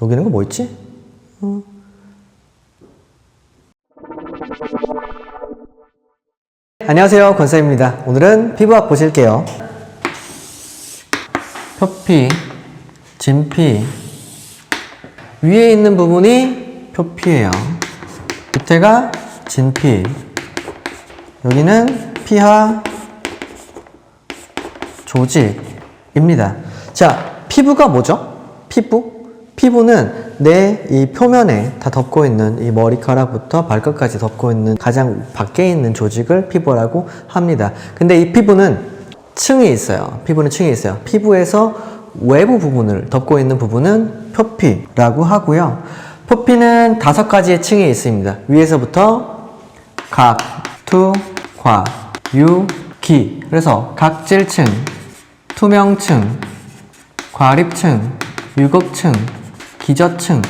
녹이는 거 뭐 있지? 안녕하세요, 권쌤입니다. 오늘은 피부학 보실게요. 표피, 진피. 위에 있는 부분이 표피예요. 밑에가 진피. 여기는 피하 조직입니다. 자, 피부가 뭐죠? 피부는 내 이 표면에 다 덮고 있는 이 머리카락부터 발끝까지 덮고 있는 가장 밖에 있는 조직을 피부라고 합니다. 근데 이 피부는 층이 있어요. 피부에서 외부 부분을 덮고 있는 부분은 표피라고 하고요. 표피는 5가지의 층이 있습니다. 위에서부터 각, 투, 과, 유, 기. 그래서 각질층, 투명층, 과립층, 유극층, 기저층,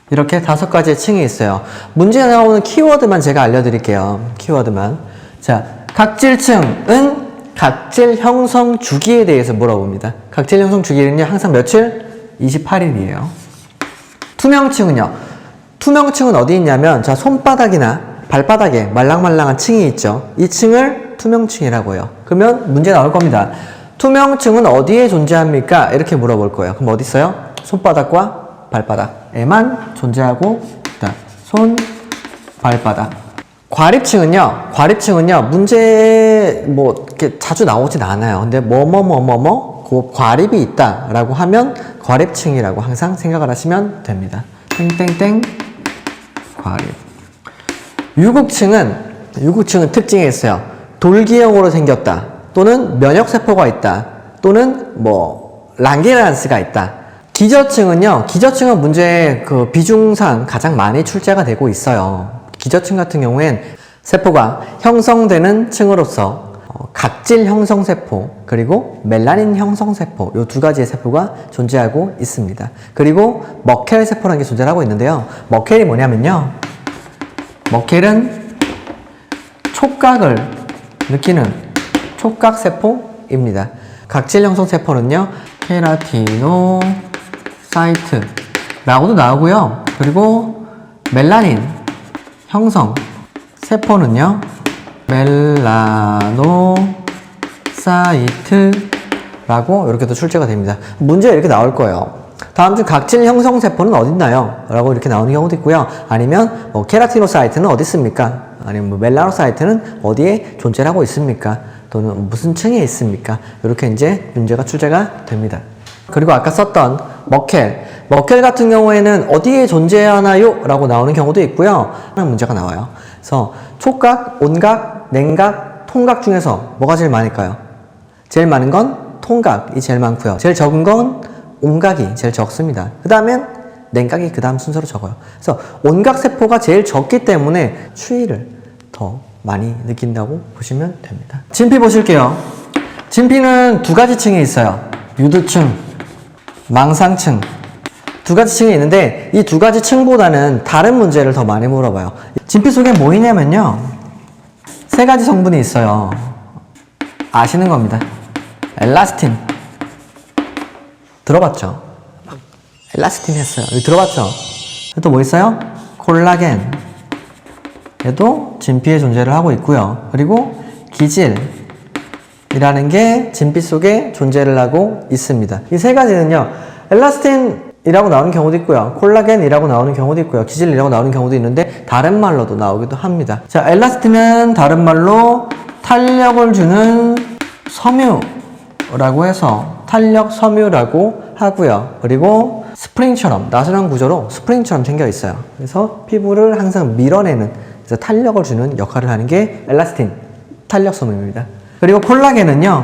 이렇게 5가지의 층이 있어요. 문제에 나오는 키워드만 제가 알려드릴게요. 키워드만. 자, 각질층은 각질 형성 주기에 대해서 물어봅니다. 각질 형성 주기는요, 항상 며칠? 28일이에요. 투명층은요, 투명층은 어디 있냐면, 자, 손바닥이나 발바닥에 말랑말랑한 층이 있죠. 이 층을 투명층이라고 해요. 그러면 문제 나올 겁니다. 투명층은 어디에 존재합니까? 이렇게 물어볼 거예요. 그럼 어디 있어요? 손바닥과 발바닥에만 존재하고 있다. 손, 발바닥. 과립층은요, 문제 이렇게 자주 나오진 않아요. 근데 그 과립이 있다라고 하면 과립층이라고 항상 생각을 하시면 됩니다. 땡땡땡 과립. 유극층은 특징이 있어요. 돌기형으로 생겼다. 또는 면역세포가 있다. 또는 랑게란스가 있다. 기저층은 문제의 그 비중상 가장 많이 출제가 되고 있어요. 기저층 같은 경우엔 세포가 형성되는 층으로서 각질 형성세포 그리고 멜라닌 형성세포 이 2가지의 세포가 존재하고 있습니다. 그리고 머켈 세포라는 게 존재하고 있는데요. 머켈이 뭐냐면요, 머켈은 촉각을 느끼는 촉각세포입니다. 각질 형성세포는요, 케라티노사이트라고도 나오고요. 그리고 멜라닌 형성 세포는요, 멜라노사이트라고 이렇게도 출제가 됩니다. 문제 이렇게 나올 거예요. 다음 중 각질 형성 세포는 어디 있나요? 라고 이렇게 나오는 경우도 있고요. 아니면 케라티노사이트는 어디 있습니까? 아니면 멜라노사이트는 어디에 존재하고 있습니까? 또는 무슨 층에 있습니까? 이렇게 이제 문제가 출제가 됩니다. 그리고 아까 썼던 머켈 같은 경우에는 어디에 존재하나요? 라고 나오는 경우도 있고요. 하는 문제가 나와요. 그래서 촉각, 온각, 냉각, 통각 중에서 뭐가 제일 많을까요? 제일 많은 건 통각이 제일 많고요. 제일 적은 건 온각이 제일 적습니다. 그 다음엔 냉각이 그 다음 순서로 적어요. 그래서 온각세포가 제일 적기 때문에 추위를 더 많이 느낀다고 보시면 됩니다. 진피 보실게요. 진피는 2가지 층이 있어요. 유두층, 망상층. 2가지 층이 있는데 이 2가지 층보다는 다른 문제를 더 많이 물어봐요. 진피 속에 뭐 있냐면요, 3가지 성분이 있어요. 아시는 겁니다. 엘라스틴. 들어봤죠? 엘라스틴 했어요. 들어봤죠? 또 뭐 있어요? 콜라겐. 얘도 진피에 존재를 하고 있고요. 그리고 기질이라는 게 진피 속에 존재를 하고 있습니다. 이 3가지는요, 엘라스틴이라고 나오는 경우도 있고요, 콜라겐이라고 나오는 경우도 있고요, 기질이라고 나오는 경우도 있는데 다른 말로도 나오기도 합니다. 자, 엘라스틴은 다른 말로 탄력을 주는 섬유라고 해서 탄력 섬유라고 하고요. 그리고 스프링처럼, 나선한 구조로 스프링처럼 생겨 있어요. 그래서 피부를 항상 밀어내는, 그래서 탄력을 주는 역할을 하는 게 엘라스틴, 탄력 섬유입니다. 그리고 콜라겐은요,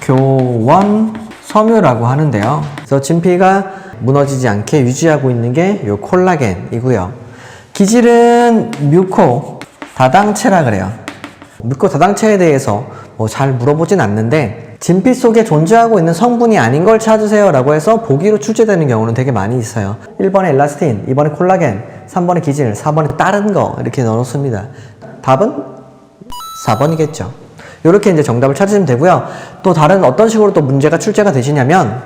교원 섬유라고 하는데요. 그래서 진피가 무너지지 않게 유지하고 있는 게 요 콜라겐이고요. 기질은 뮤코 다당체라 그래요. 뮤코 다당체에 대해서 잘 물어보진 않는데, 진피 속에 존재하고 있는 성분이 아닌 걸 찾으세요 라고 해서 보기로 출제되는 경우는 되게 많이 있어요. 1번에 엘라스틴, 2번에 콜라겐, 3번에 기질, 4번에 다른 거 이렇게 넣어놓습니다. 답은 4번이겠죠. 이렇게 이제 정답을 찾으시면 되고요. 또 다른 어떤 식으로 또 문제가 출제가 되시냐면,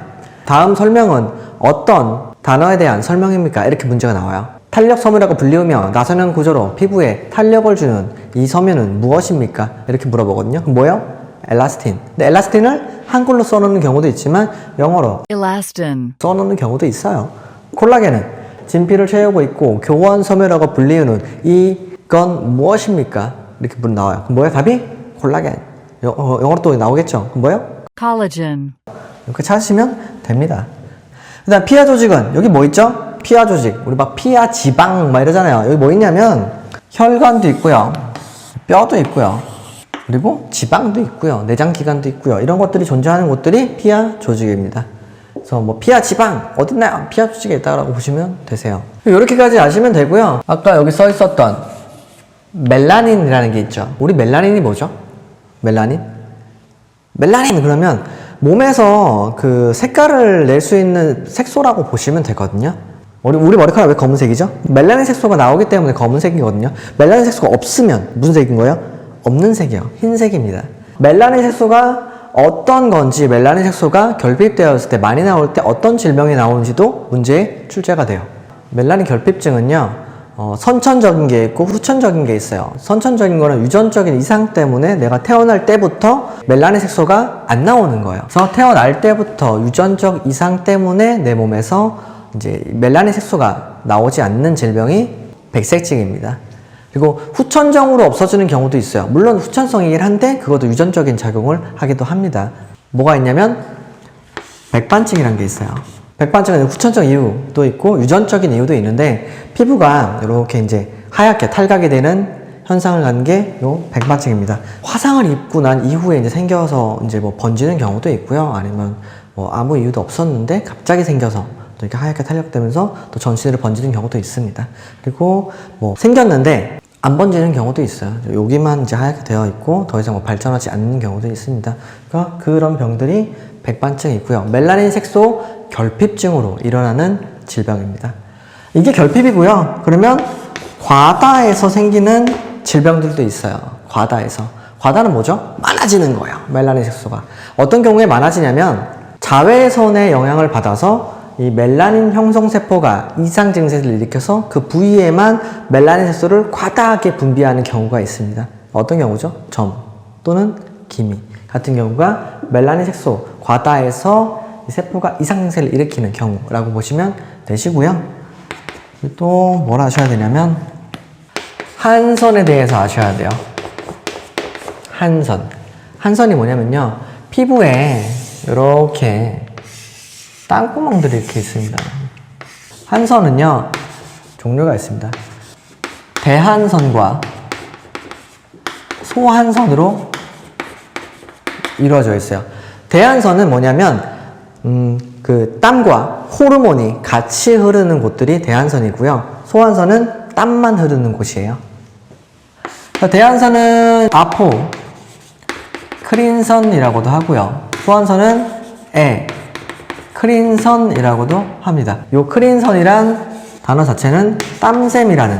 다음 설명은 어떤 단어에 대한 설명입니까? 이렇게 문제가 나와요. 탄력 섬유라고 불리우며 나선형 구조로 피부에 탄력을 주는 이 섬유는 무엇입니까? 이렇게 물어보거든요. 그럼 뭐예요? 엘라스틴. 근데 엘라스틴을 한글로 써놓는 경우도 있지만 영어로 elastin, 써놓는 경우도 있어요. 콜라겐은 진피를 채우고 있고 교원 섬유라고 불리우는 이건 무엇입니까? 이렇게 나와요. 그럼 뭐예요? 답이 콜라겐. 영어로 또 나오겠죠? 그럼 뭐예요? collagen, 이렇게 찾으시면 됩니다. 그 다음 피하 조직은 여기 뭐 있죠? 피하 조직. 우리 막 피하 지방 막 이러잖아요. 여기 뭐 있냐면 혈관도 있고요. 뼈도 있고요. 그리고 지방도 있고요. 내장기관도 있고요. 이런 것들이 존재하는 곳들이 피하 조직입니다. 그래서 뭐 피하 지방 어딨나요? 피하 조직에 있다라고 보시면 되세요. 이렇게까지 아시면 되고요. 아까 여기 써 있었던 멜라닌이라는 게 있죠. 우리 멜라닌이 뭐죠? 멜라닌 그러면 몸에서 그 색깔을 낼 수 있는 색소라고 보시면 되거든요. 우리 머리카락 왜 검은색이죠? 멜라닌 색소가 나오기 때문에 검은색이거든요. 멜라닌 색소가 없으면 무슨 색인 거예요? 없는 색이요. 흰색입니다. 멜라닌 색소가 어떤 건지, 멜라닌 색소가 결핍되었을 때, 많이 나올 때 어떤 질병이 나오는지도 문제에 출제가 돼요. 멜라닌 결핍증은요, 선천적인 게 있고 후천적인 게 있어요. 선천적인 거는 유전적인 이상 때문에 내가 태어날 때부터 멜라닌 색소가 안 나오는 거예요. 그래서 태어날 때부터 유전적 이상 때문에 내 몸에서 이제 멜라닌 색소가 나오지 않는 질병이 백색증입니다. 그리고 후천적으로 없어지는 경우도 있어요. 물론 후천성이긴 한데 그것도 유전적인 작용을 하기도 합니다. 뭐가 있냐면 백반증이라는 게 있어요. 백반증은 후천적 이유도 있고 유전적인 이유도 있는데 피부가 이렇게 이제 하얗게 탈각이 되는 현상을 갖는 게 요 백반증입니다. 화상을 입고 난 이후에 이제 생겨서 이제 뭐 번지는 경우도 있고요. 아니면 뭐 아무 이유도 없었는데 갑자기 생겨서 또 이렇게 하얗게 탄력되면서 또 전신으로 번지는 경우도 있습니다. 그리고 뭐 생겼는데 안 번지는 경우도 있어요. 여기만 이제 하얗게 되어 있고 더 이상 뭐 발전하지 않는 경우도 있습니다. 그러니까 그런 병들이 백반증이 있고요. 멜라닌 색소 결핍증으로 일어나는 질병입니다. 이게 결핍이고요. 그러면 과다해서 생기는 질병들도 있어요. 과다는 뭐죠? 많아지는 거예요. 멜라닌 색소가. 어떤 경우에 많아지냐면 자외선의 영향을 받아서 이 멜라닌 형성세포가 이상 증세를 일으켜서 그 부위에만 멜라닌 색소를 과다하게 분비하는 경우가 있습니다. 어떤 경우죠? 점 또는 기미 같은 경우가 멜라닌 색소 과다해서 이 세포가 이상 증세를 일으키는 경우라고 보시면 되시고요. 또 뭘 아셔야 되냐면 한선에 대해서 아셔야 돼요. 한선이 뭐냐면요. 피부에 이렇게 땅구멍들이 이렇게 있습니다. 한선은요, 종류가 있습니다. 대한선과 소한선으로 이루어져 있어요. 대한선은 뭐냐면, 그 땀과 호르몬이 같이 흐르는 곳들이 대한선이고요. 소한선은 땀만 흐르는 곳이에요. 대한선은 아포, 크린선이라고도 하고요. 소한선은 크린선이라고도 합니다. 이 크린선이란 단어 자체는 땀샘이라는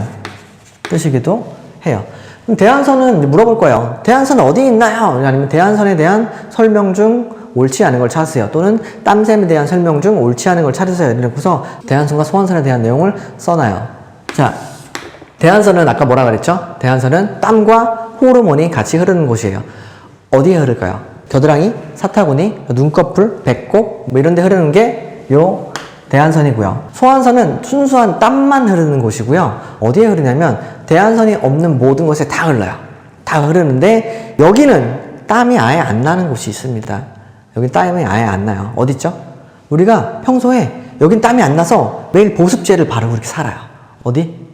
뜻이기도 해요. 그럼 대한선은 물어볼 거예요. 대한선은 어디 있나요? 아니면 대한선에 대한 설명 중 옳지 않은 걸 찾으세요. 또는 땀샘에 대한 설명 중 옳지 않은 걸 찾으세요. 이러고서 대한선과 소한선에 대한 내용을 써놔요. 자, 대한선은 아까 뭐라 그랬죠? 대한선은 땀과 호르몬이 같이 흐르는 곳이에요. 어디에 흐를까요? 겨드랑이, 사타구니, 눈꺼풀, 배꼽 뭐 이런 데 흐르는 게 요 대한선이고요. 소한선은 순수한 땀만 흐르는 곳이고요. 어디에 흐르냐면 대한선이 없는 모든 곳에 다 흘러요. 다 흐르는데 여기는 땀이 아예 안 나는 곳이 있습니다. 여긴 땀이 아예 안 나요. 어딨죠? 우리가 평소에 여긴 땀이 안 나서 매일 보습제를 바르고 이렇게 살아요. 어디?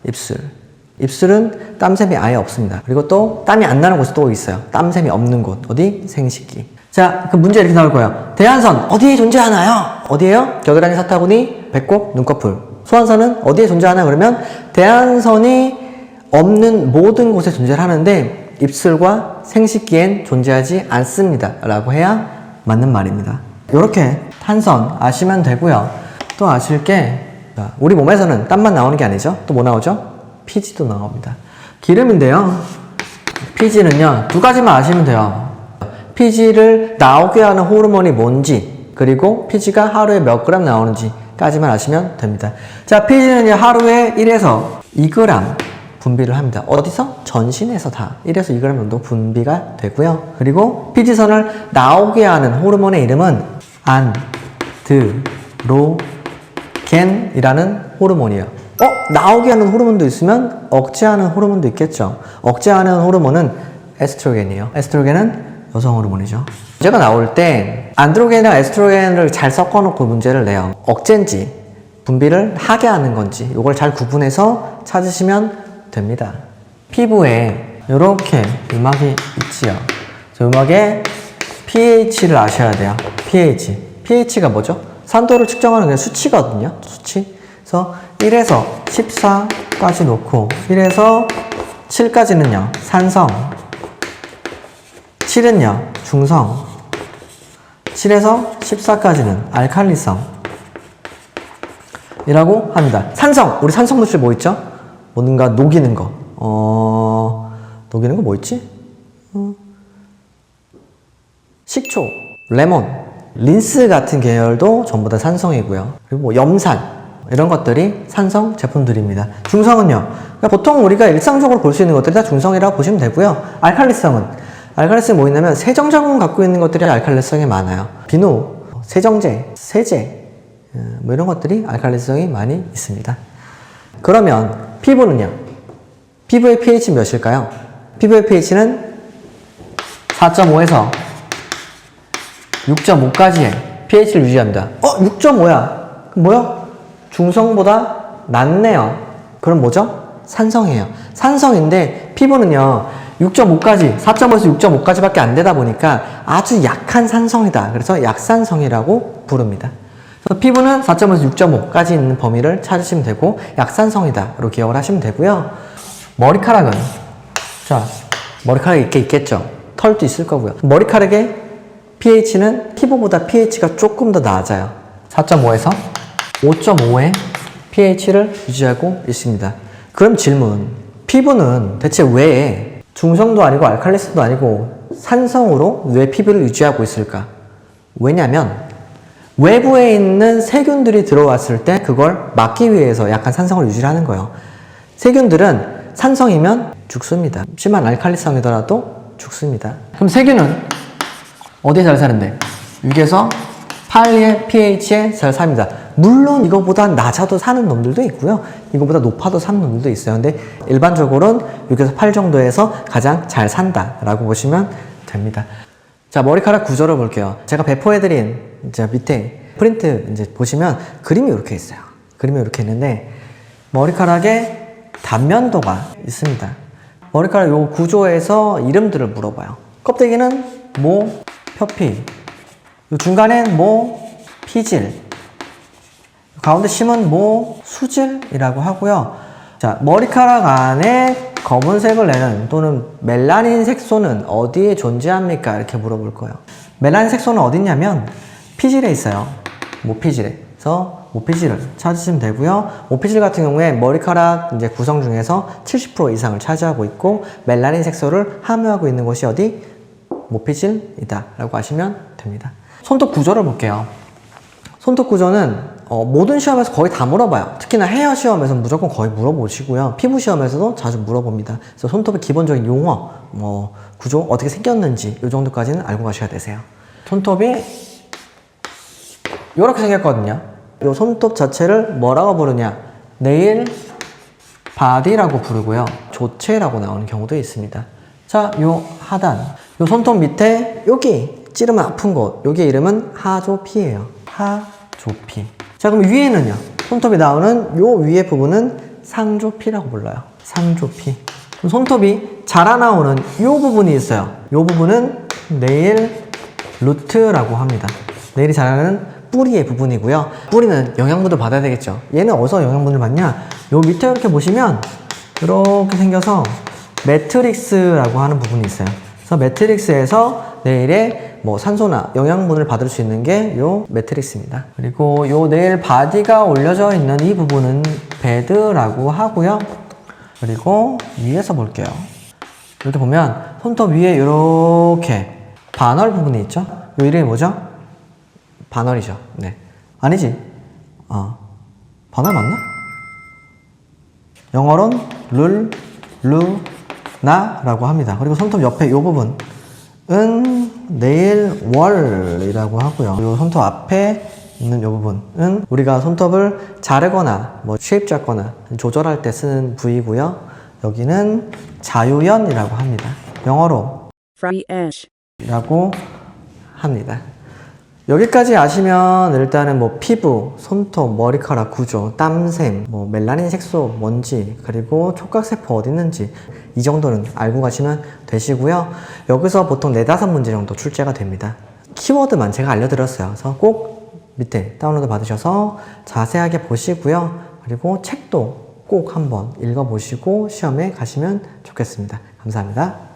입술. 입술은 땀샘이 아예 없습니다. 그리고 또 땀이 안 나는 곳이 또 있어요. 땀샘이 없는 곳. 어디? 생식기. 자, 그 문제 이렇게 나올 거예요. 대한선 어디에 존재하나요? 어디에요? 겨드랑이, 사타구니, 배꼽, 눈꺼풀. 소한선은 어디에 존재하나? 그러면 대한선이 없는 모든 곳에 존재를 하는데 입술과 생식기엔 존재하지 않습니다. 라고 해야 맞는 말입니다. 이렇게 한선 아시면 되고요. 또 아실 게 우리 몸에서는 땀만 나오는 게 아니죠. 또 뭐 나오죠? 피지도 나옵니다. 기름인데요. 피지는요, 두 가지만 아시면 돼요. 피지를 나오게 하는 호르몬이 뭔지, 그리고 피지가 하루에 몇 그램 나오는지, 까지만 아시면 됩니다. 자, 피지는요, 하루에 1에서 2g 분비를 합니다. 어디서? 전신에서 다 1에서 2g 정도 분비가 되고요. 그리고 피지선을 나오게 하는 호르몬의 이름은 안드로겐이라는 호르몬이에요. 나오게 하는 호르몬도 있으면 억제하는 호르몬도 있겠죠. 억제하는 호르몬은 에스트로겐이에요. 에스트로겐은 여성 호르몬이죠. 문제가 나올 때 안드로겐이랑 에스트로겐을 잘 섞어놓고 문제를 내요. 억제인지 분비를 하게 하는 건지 이걸 잘 구분해서 찾으시면 됩니다. 피부에 이렇게 음악이 있지요. 음악의 pH를 아셔야 돼요. pH가 뭐죠? 산도를 측정하는 그냥 수치거든요. 수치. 그래서 1에서 14까지 놓고 1에서 7까지는요 산성, 7은요 중성, 7에서 14까지는 알칼리성 이라고 합니다. 산성! 우리 산성 물질 뭐 있죠? 뭔가 녹이는 거. 녹이는 거 뭐 있지? 식초, 레몬, 린스 같은 계열도 전부 다 산성이고요. 그리고 뭐 염산 이런 것들이 산성 제품들입니다. 중성은요. 그러니까 보통 우리가 일상적으로 볼 수 있는 것들이 다 중성이라고 보시면 되고요. 알칼리성은 뭐 있냐면 세정자국을 갖고 있는 것들이 알칼리성이 많아요. 비누, 세정제, 세제 뭐 이런 것들이 알칼리성이 많이 있습니다. 그러면 피부는요? 피부의 pH 몇일까요? 피부의 pH는 4.5에서 6.5까지의 pH를 유지합니다. 6.5야. 그럼 뭐야? 중성보다 낮네요. 그럼 뭐죠? 산성이에요. 산성인데 피부는요 6.5까지 4.5에서 6.5까지 밖에 안 되다 보니까 아주 약한 산성이다. 그래서 약산성이라고 부릅니다. 그래서 피부는 4.5에서 6.5까지 있는 범위를 찾으시면 되고 약산성이다 로 기억을 하시면 되고요. 머리카락은 자 머리카락이 이렇게 있겠죠. 털도 있을 거고요. 머리카락의 pH는 피부보다 pH가 조금 더 낮아요. 4.5에서 5.5의 pH를 유지하고 있습니다. 그럼 질문, 피부는 대체 왜 중성도 아니고 알칼리성도 아니고 산성으로 왜 피부를 유지하고 있을까? 왜냐면 외부에 있는 세균들이 들어왔을 때 그걸 막기 위해서 약간 산성을 유지하는 거예요. 세균들은 산성이면 죽습니다. 심한 알칼리성이더라도 죽습니다. 그럼 세균은 어디에 잘 사는데? 6에서 8의 pH에 잘 삽니다. 물론 이거보다 낮아도 사는 놈들도 있고요. 이거보다 높아도 사는 놈들도 있어요. 근데 일반적으로는 6에서 8 정도에서 가장 잘 산다라고 보시면 됩니다. 자, 머리카락 구조를 볼게요. 제가 배포해드린 이제 밑에 프린트 이제 보시면 그림이 이렇게 있어요. 그림이 이렇게 있는데 머리카락에 단면도가 있습니다. 머리카락 요 구조에서 이름들을 물어봐요. 껍데기는 모, 표피, 요 중간엔 모, 피질, 가운데 심은 모, 수질이라고 하고요. 자, 머리카락 안에 검은색을 내는 또는 멜라닌 색소는 어디에 존재합니까? 이렇게 물어볼 거예요. 멜라닌 색소는 어디 있냐면 피질에 있어요. 모피질에. 그래서 모피질을 찾으시면 되고요. 모피질 같은 경우에 머리카락 이제 구성 중에서 70% 이상을 차지하고 있고 멜라닌 색소를 함유하고 있는 곳이 어디? 모피질이다 라고 하시면 됩니다. 손톱 구조를 볼게요. 손톱 구조는 모든 시험에서 거의 다 물어봐요. 특히나 헤어 시험에서 무조건 거의 물어보시고요. 피부 시험에서도 자주 물어봅니다. 그래서 손톱의 기본적인 용어, 구조, 어떻게 생겼는지 이 정도까지는 알고 가셔야 되세요. 손톱이 이렇게 생겼거든요. 이 손톱 자체를 뭐라고 부르냐? 네일 바디라고 부르고요. 조체라고 나오는 경우도 있습니다. 자, 요 하단, 요 손톱 밑에 여기 찌르면 아픈 곳, 여기 이름은 하조피예요. 하조피. 자, 그럼 위에는요? 손톱이 나오는 요 위에 부분은 상조피라고 불러요. 상조피. 그럼 손톱이 자라나오는 요 부분이 있어요. 요 부분은 네일 루트라고 합니다. 네일이 자라는 뿌리의 부분이고요. 뿌리는 영양분을 받아야 되겠죠. 얘는 어디서 영양분을 받냐? 요 밑에 이렇게 보시면 이렇게 생겨서 매트릭스라고 하는 부분이 있어요. 그래서 매트릭스에서 네일에 산소나 영양분을 받을 수 있는 게 요 매트릭스입니다. 그리고 요 네일 바디가 올려져 있는 이 부분은 베드라고 하고요. 그리고 위에서 볼게요. 이렇게 보면 손톱 위에 이렇게 반월 부분이 있죠. 요 이름이 뭐죠? 반월이죠. 네. 아니지. 번호 맞나? 영어로는 룰, 루, 나라고 합니다. 그리고 손톱 옆에 이 부분은 내일, 월이라고 하고요. 이 손톱 앞에 있는 이 부분은 우리가 손톱을 자르거나 뭐 쉐입 잡거나 조절할 때 쓰는 부위고요. 여기는 자유연이라고 합니다. 영어로 Free ash. 라고 합니다. 여기까지 아시면 일단은 뭐 피부, 손톱, 머리카락 구조, 땀샘, 뭐 멜라닌 색소 뭔지, 그리고 촉각세포 어디 있는지 이 정도는 알고 가시면 되시고요. 여기서 보통 4-5문제 정도 출제가 됩니다. 키워드만 제가 알려드렸어요. 그래서 꼭 밑에 다운로드 받으셔서 자세하게 보시고요. 그리고 책도 꼭 한번 읽어보시고 시험에 가시면 좋겠습니다. 감사합니다.